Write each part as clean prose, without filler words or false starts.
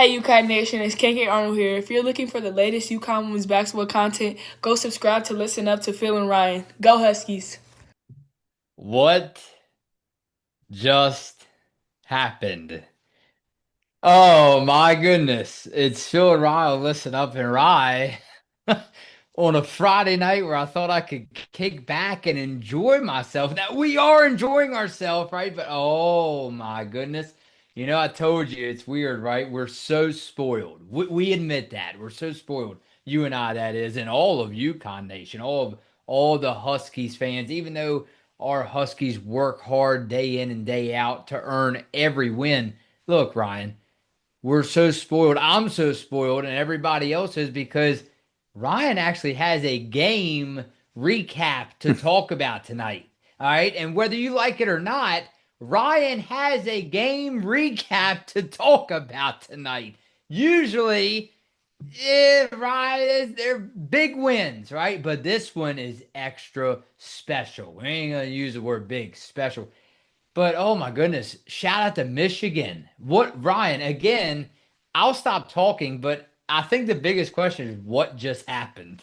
Hey Uconn Nation, it's KK Arnold here. If you're looking for the latest Uconn women's basketball content, go subscribe to Listen Up to Phil and Ryan. Go Huskies! What just happened? Oh my goodness. It's Phil and Rye on Listen Up and Rye on a Friday night where I thought I could kick back and enjoy myself. Now we are enjoying ourselves, right? But oh my goodness. I told you it's weird, right? We're so spoiled. We admit that. We're so spoiled. You and I, that is, and all of UConn Nation, all the Huskies fans, even though our Huskies work hard day in and day out to earn every win. Look, Ryan, we're so spoiled. I'm so spoiled, and everybody else is because Ryan actually has a game recap to talk about tonight. All right. And whether you like it or not, Ryan has a game recap to talk about tonight. Usually, Ryan, they're big wins, right? But this one is extra special. We ain't going to use the word big, special. But oh my goodness, shout out to Michigan. What, Ryan, again, I'll stop talking, but I think the biggest question is what just happened?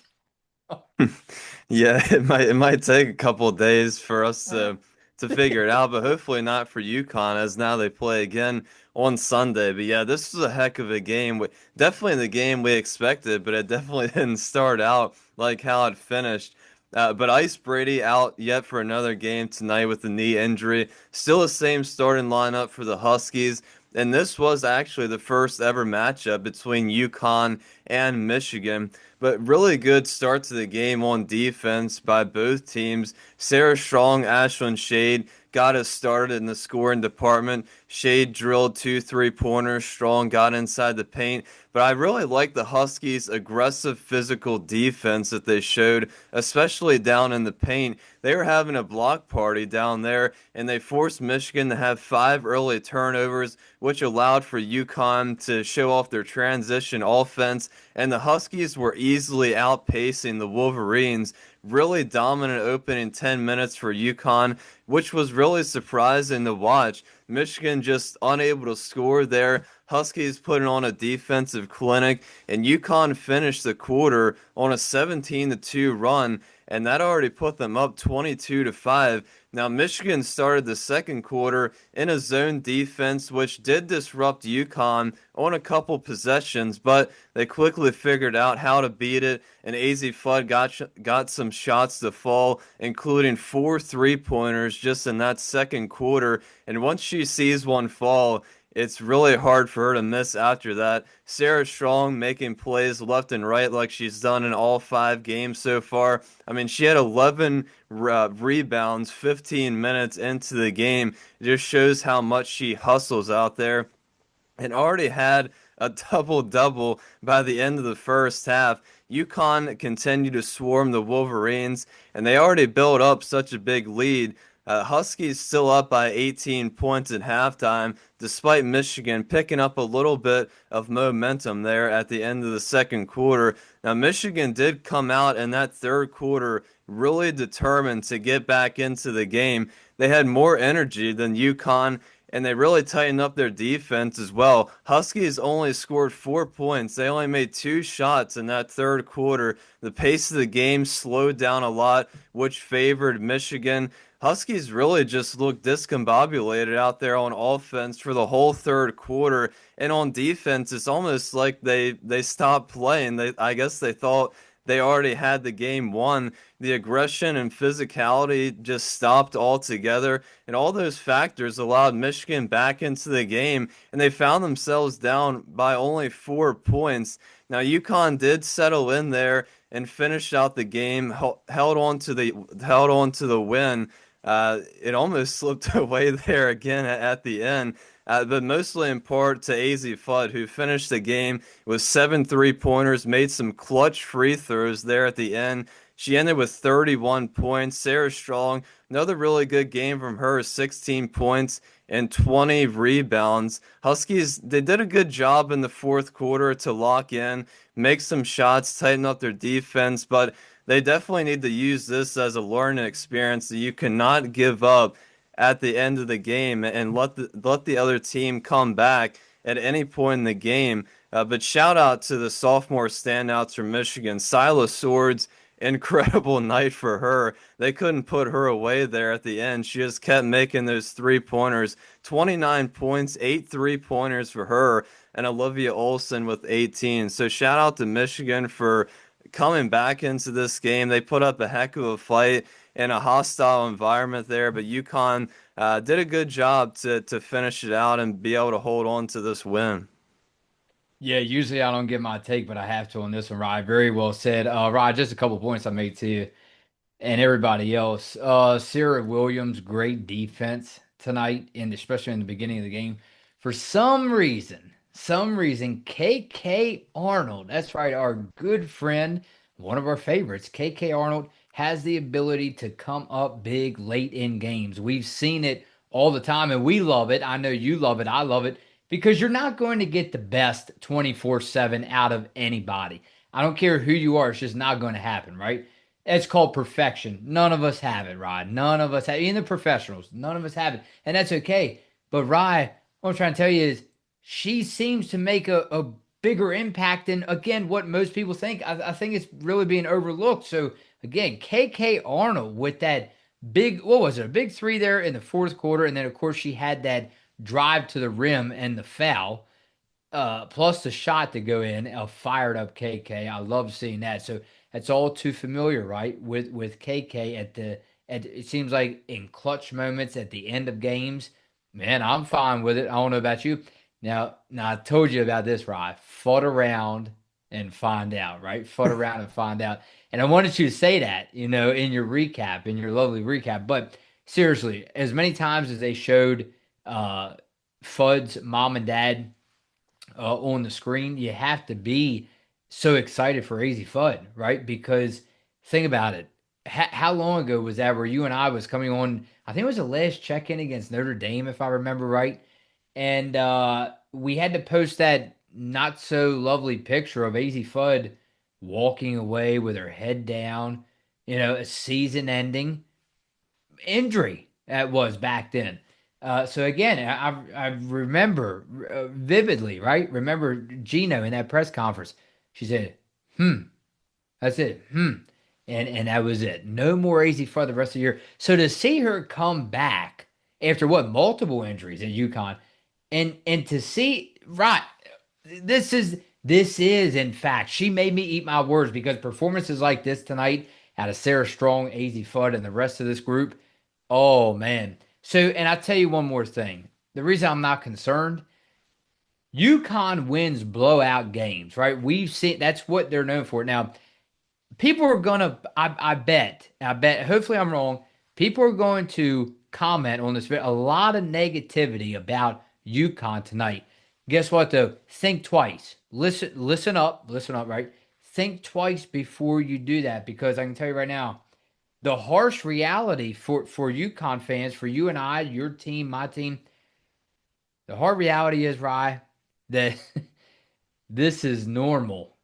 Yeah, it might take a couple of days for us to figure it out, but hopefully not for UConn as now they play again on Sunday. But yeah, this was a heck of a game. Definitely the game we expected, but it definitely didn't start out like how it finished. But Ice Brady out yet for another game tonight with the knee injury. Still the same starting lineup for the Huskies. And this was actually the first ever matchup between UConn and Michigan. But really good start to the game on defense by both teams. Sarah Strong, Ashlyn Shade got us started in the scoring department. Shade drilled 2 3-pointers. Strong got inside the paint. But I really like the Huskies' aggressive physical defense that they showed, especially down in the paint. They were having a block party down there, and they forced Michigan to have 5 early turnovers, which allowed for UConn to show off their transition offense. And the Huskies were easily outpacing the Wolverines. Really dominant opening 10 minutes for UConn, which was really surprising to watch. Michigan just unable to score there. Huskies putting on a defensive clinic, and UConn finished the quarter on a 17-2 run, and that already put them up 22-5. Now, Michigan started the second quarter in a zone defense, which did disrupt UConn on a couple possessions, but they quickly figured out how to beat it, and Azzi Fudd got some shots to fall, including 4 3-pointers just in that second quarter. And once she sees one fall, it's really hard for her to miss after that. Sarah Strong making plays left and right like she's done in all 5 games so far. I mean, she had 11 rebounds 15 minutes into the game. It just shows how much she hustles out there and already had a double-double by the end of the first half. UConn continued to swarm the Wolverines, and they already built up such a big lead. Huskies still up by 18 points at halftime, despite Michigan picking up a little bit of momentum there at the end of the second quarter. Now, Michigan did come out in that third quarter really determined to get back into the game. They had more energy than UConn, and they really tightened up their defense as well. Huskies only scored 4 points. They only made 2 shots in that third quarter. The pace of the game slowed down a lot, which favored Michigan. Huskies really just looked discombobulated out there on offense for the whole third quarter, and on defense, it's almost like they stopped playing. I guess they thought they already had the game won. The aggression and physicality just stopped altogether, and all those factors allowed Michigan back into the game, and they found themselves down by only 4 points. Now, UConn did settle in there and finished out the game, held on to the win. It almost slipped away there again at the end. But mostly in part to Azzi Fudd, who finished the game with 7 3-pointers, made some clutch free throws there at the end. She ended with 31 points. Sarah Strong, another really good game from her, 16 points and 20 rebounds. Huskies, they did a good job in the fourth quarter to lock in, make some shots, tighten up their defense, but they definitely need to use this as a learning experience that you cannot give up at the end of the game and let the other team come back at any point in the game. But shout out to the sophomore standouts from Michigan, Silas Swords. Incredible night for her. They couldn't put her away there at the end. She just kept making those 3-pointers. 29 points, 8 3-pointers for her, and Olivia Olson with 18. So shout out to Michigan for coming back into this game. They put up a heck of a fight in a hostile environment there, but UConn did a good job to finish it out and be able to hold on to this win. Yeah, usually I don't give my take, but I have to on this one, Ryan. Very well said. Ryan, just a couple points I made to you and everybody else. Sarah Williams, great defense tonight, and especially in the beginning of the game. For some reason, KK Arnold, that's right, our good friend, one of our favorites, KK Arnold, has the ability to come up big late in games. We've seen it all the time, and we love it. I know you love it. I love it because you're not going to get the best 24/7 out of anybody. I don't care who you are, it's just not going to happen, right? It's called perfection. None of us have it, Rod. None of us have, even the professionals, none of us have it. And that's okay. But Rye, what I'm trying to tell you is she seems to make a bigger impact than, again, what most people think. I think it's really being overlooked. So, again, KK Arnold with that big, what was it, a big three there in the fourth quarter. And then, of course, she had that drive to the rim and the foul. Plus the shot to go in, a fired up KK. I love seeing that. So that's all too familiar, right? With KK at it seems like in clutch moments at the end of games. Man, I'm fine with it. I don't know about you. Now I told you about this, right? Fought around and find out, right? Fought around and find out. And I wanted you to say that, in your recap, in your lovely recap. But seriously, as many times as they showed Fudd's mom and dad on the screen, you have to be so excited for Azzi Fudd, right? Because think about it. How long ago was that where you and I was coming on? I think it was the last check-in against Notre Dame, if I remember right. And we had to post that not so lovely picture of Azzi Fudd walking away with her head down, a season ending injury that was back then. So again, I remember vividly, right? Remember Gino in that press conference. She said, that's it. And that was it. No more Azzi for the rest of the year. So to see her come back after multiple injuries at UConn, and to see, right, this is in fact, she made me eat my words because performances like this tonight out of Sarah Strong, Azzi Fudd, and the rest of this group, oh man. So, and I'll tell you one more thing. The reason I'm not concerned, UConn wins blowout games, right? We've seen that's what they're known for. Now, people are gonna, I bet, hopefully I'm wrong. People are going to comment on this, a lot of negativity about UConn tonight. Guess what though? Think twice. Listen up, right? Think twice before you do that, because I can tell you right now, the harsh reality for UConn fans, for you and I, your team, my team, the hard reality is, Rye, that this is normal,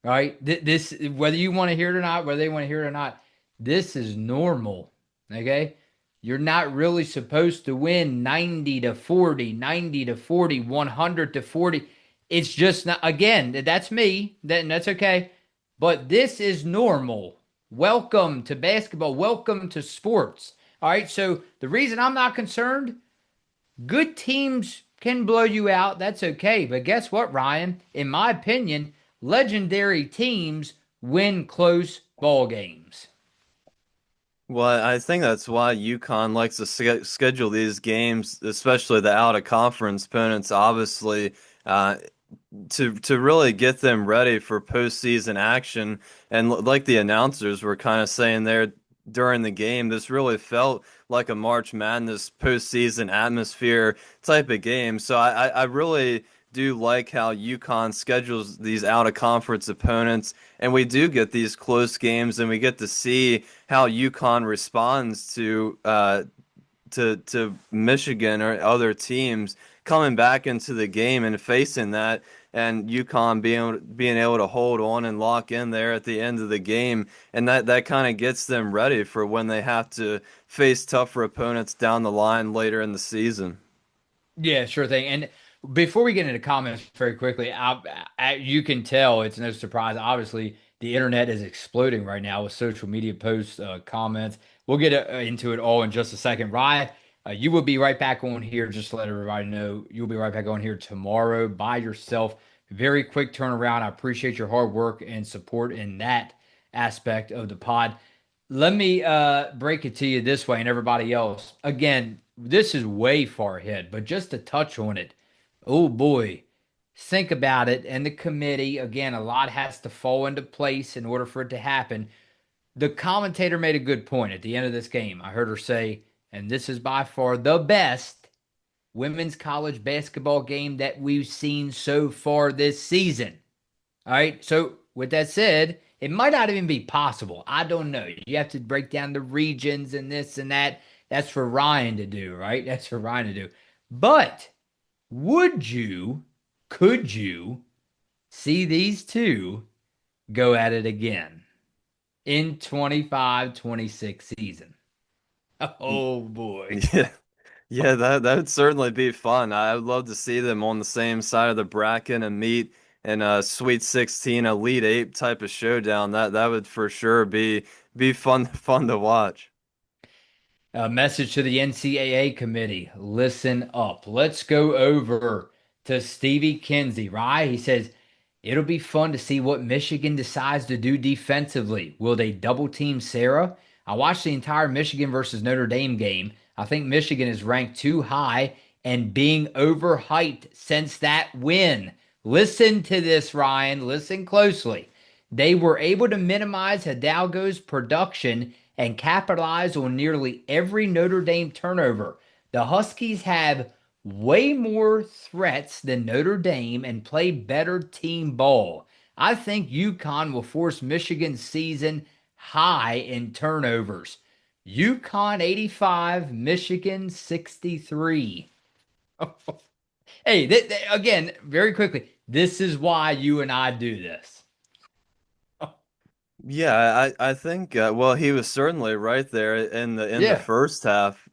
right? This, whether you want to hear it or not, whether they want to hear it or not, this is normal, okay? You're not really supposed to win 90 to 40, 90 to 40, 100 to 40. It's just not, again, that's me, that's okay. But this is normal. Welcome to basketball. Welcome to sports. All right. So the reason I'm not concerned, good teams can blow you out. That's okay. But guess what, Ryan? In my opinion, legendary teams win close ball games. Well, I think that's why UConn likes to schedule these games, especially the out of conference opponents, obviously, to really get them ready for postseason action. And like the announcers were kind of saying there during the game, this really felt like a March Madness postseason atmosphere type of game. So I really do like how UConn schedules these out of conference opponents, and we do get these close games, and we get to see how UConn responds to Michigan or other teams coming back into the game and facing that, and UConn being able to hold on and lock in there at the end of the game, and that kind of gets them ready for when they have to face tougher opponents down the line later in the season. Yeah, sure thing. And Before we get into comments very quickly, you can tell it's no surprise. Obviously, the internet is exploding right now with social media posts, comments. We'll get into it all in just a second. Ryan, you will be right back on here. Just to let everybody know, you'll be right back on here tomorrow by yourself. Very quick turnaround. I appreciate your hard work and support in that aspect of the pod. Let me break it to you this way and everybody else. Again, this is way far ahead, but just to touch on it. Oh boy, think about it. And the committee, again, a lot has to fall into place in order for it to happen. The commentator made a good point at the end of this game. I heard her say, and this is by far the best women's college basketball game that we've seen so far this season. All right. So, with that said, it might not even be possible. I don't know. You have to break down the regions and this and that. That's for Ryan to do, right? That's for Ryan to do. But would you, could you see these two go at it again in 25-26 season? Oh boy. Yeah. Yeah, that would certainly be fun. I would love to see them on the same side of the bracket and meet in a Sweet 16, Elite Eight type of showdown. That would for sure be fun to watch. A message to the NCAA committee. Listen up. Let's go over to Stevie Kinsey, right? He says, it'll be fun to see what Michigan decides to do defensively. Will they double team Sarah? I watched the entire Michigan versus Notre Dame game. I think Michigan is ranked too high and being overhyped since that win. Listen to this, Ryan. Listen closely. They were able to minimize Hidalgo's production and capitalize on nearly every Notre Dame turnover. The Huskies have way more threats than Notre Dame and play better team ball. I think Uconn will force Michigan's season high in turnovers. Uconn 85, Michigan 63. Hey, again, very quickly, this is why you and I do this. Yeah, I think well he was certainly right there in the Yeah. first half.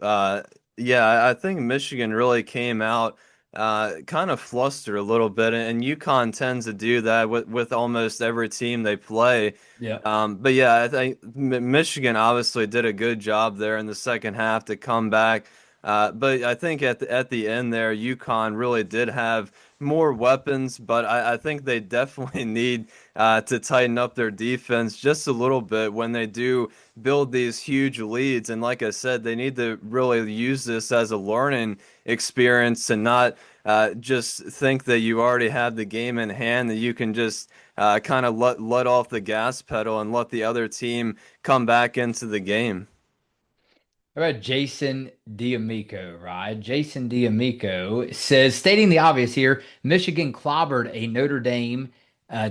Yeah, I think Michigan really came out kind of flustered a little bit, and UConn tends to do that with almost every team they play. Yeah. But yeah, I think Michigan obviously did a good job there in the second half to come back. But I think at the end there, UConn really did have more weapons, but I think they definitely need to tighten up their defense just a little bit when they do build these huge leads. And like I said, they need to really use this as a learning experience and not just think that you already have the game in hand, that you can just kind of let off the gas pedal and let the other team come back into the game. How about Jason D'Amico, right? Jason D'Amico says, stating the obvious here, Michigan clobbered a Notre Dame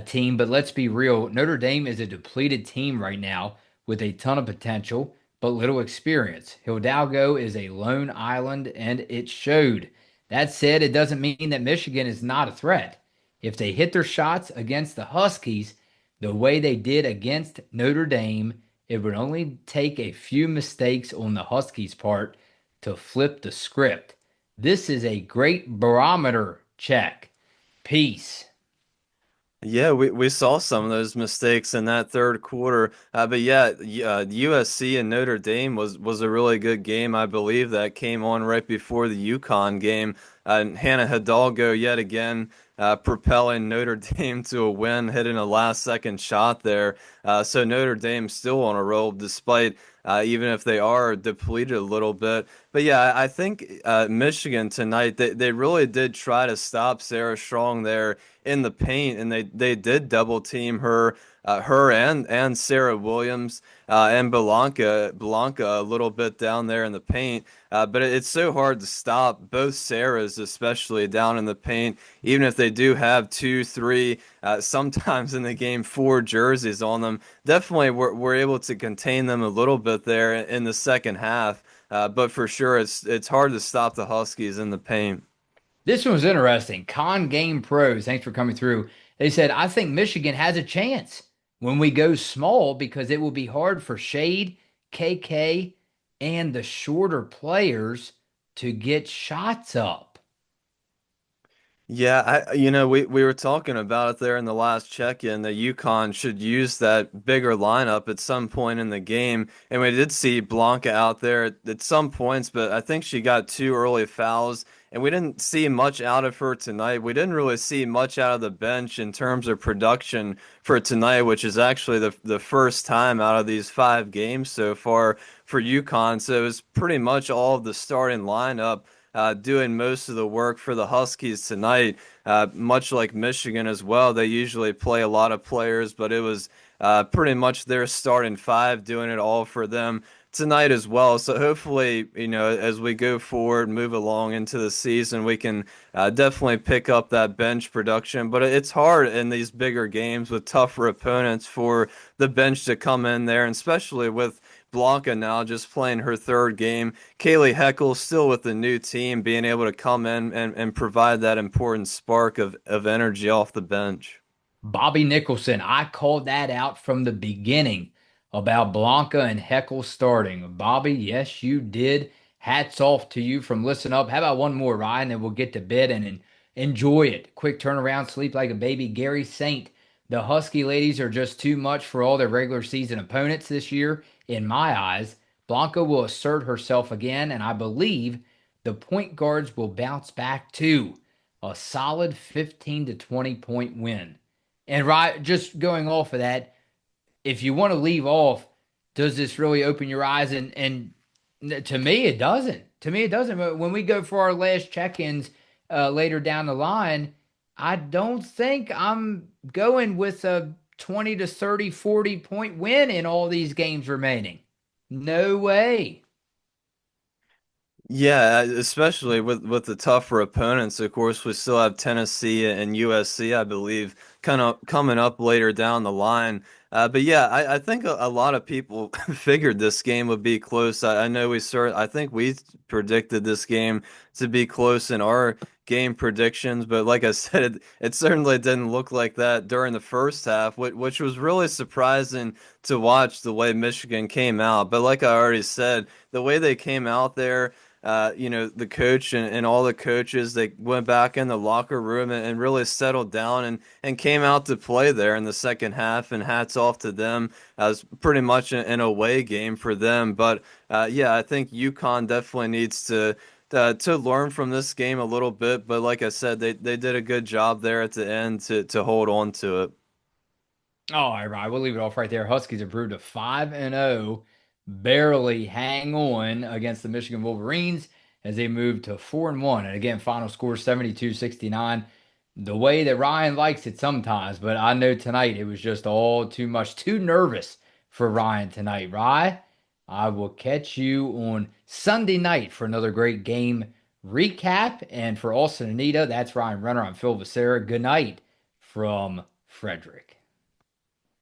team, but let's be real. Notre Dame is a depleted team right now with a ton of potential, but little experience. Hidalgo is a lone island, and it showed. That said, it doesn't mean that Michigan is not a threat. If they hit their shots against the Huskies the way they did against Notre Dame, it would only take a few mistakes on the Huskies' part to flip the script. This is a great barometer check. Peace. Yeah, we saw some of those mistakes in that third quarter. But yeah, USC and Notre Dame was a really good game. I believe that came on right before the UConn game. And Hannah Hidalgo yet again propelling Notre Dame to a win, hitting a last second shot there. So Notre Dame still on a roll despite even if they are depleted a little bit. But yeah, I think Michigan tonight, they really did try to stop Sarah Strong there in the paint, and they did double team her, her and Sarah Williams and Blanca a little bit down there in the paint. But it's so hard to stop both Sarahs, especially down in the paint, even if they do have two, three, sometimes in the game, four jerseys on them. Definitely, we're able to contain them a little bit there in the second half. But for sure, it's hard to stop the Huskies in the paint. This one was interesting. Con Game Pros, thanks for coming through. They said, I think Michigan has a chance when we go small because it will be hard for Shade, KK, and the shorter players to get shots up. Yeah, we were talking about it there in the last check-in that UConn should use that bigger lineup at some point in the game. And we did see Blanca out there at some points, but I think she got two early fouls, and we didn't see much out of her tonight. We didn't really see much out of the bench in terms of production for tonight, which is actually the first time out of these 5 games so far for UConn. So it was pretty much all of the starting lineup doing most of the work for the Huskies tonight. Much like Michigan as well, they usually play a lot of players, but it was pretty much their starting five doing it all for them tonight as well. So hopefully, as we go forward, move along into the season, we can definitely pick up that bench production. But it's hard in these bigger games with tougher opponents for the bench to come in there, and especially with Blanca now just playing her third game. Kaylee Heckle still with the new team, being able to come in and provide that important spark of energy off the bench. Bobby Nicholson, I called that out from the beginning about Blanca and Heckle starting. Bobby, yes, you did. Hats off to you from Listen Up. How about one more, Ryan, and we'll get to bed and enjoy it. Quick turnaround, sleep like a baby. Gary Saint, the Husky ladies are just too much for all their regular season opponents this year, in my eyes. Blanca will assert herself again, and I believe the point guards will bounce back too. A solid 15 to 20 point win. And right, just going off of that, if you want to leave off, does this really open your eyes? And to me, it doesn't. To me, it doesn't. But when we go for our last check-ins later down the line, I don't think I'm going with a 20 to 30, 40 point win in all these games remaining. No way. Yeah, especially with the tougher opponents. Of course, we still have Tennessee and USC, I believe, kind of coming up later down the line. But yeah, I think a lot of people figured this game would be close. I know I think we predicted this game to be close in our game predictions, but like I said, it certainly didn't look like that during the first half, which was really surprising to watch the way Michigan came out. But like I already said, the way they came out there, the coach and all the coaches, they went back in the locker room and really settled down and came out to play there in the second half. And hats off to them. As pretty much an away game for them. But yeah, I think UConn definitely needs to learn from this game a little bit. But like I said, they did a good job there at the end to hold on to it. All right, right. We'll leave it off right there. Huskies improved to 5-0, barely hang on against the Michigan Wolverines as they move to 4-1. And again, final score 72-69. The way that Ryan likes it sometimes, but I know tonight it was just all too much, too nervous for Ryan tonight. Ryan, I will catch you on Sunday night for another great game recap. And for Austin and Anita, that's Ryan Runner. I'm Phil Becerra. Good night from Frederick.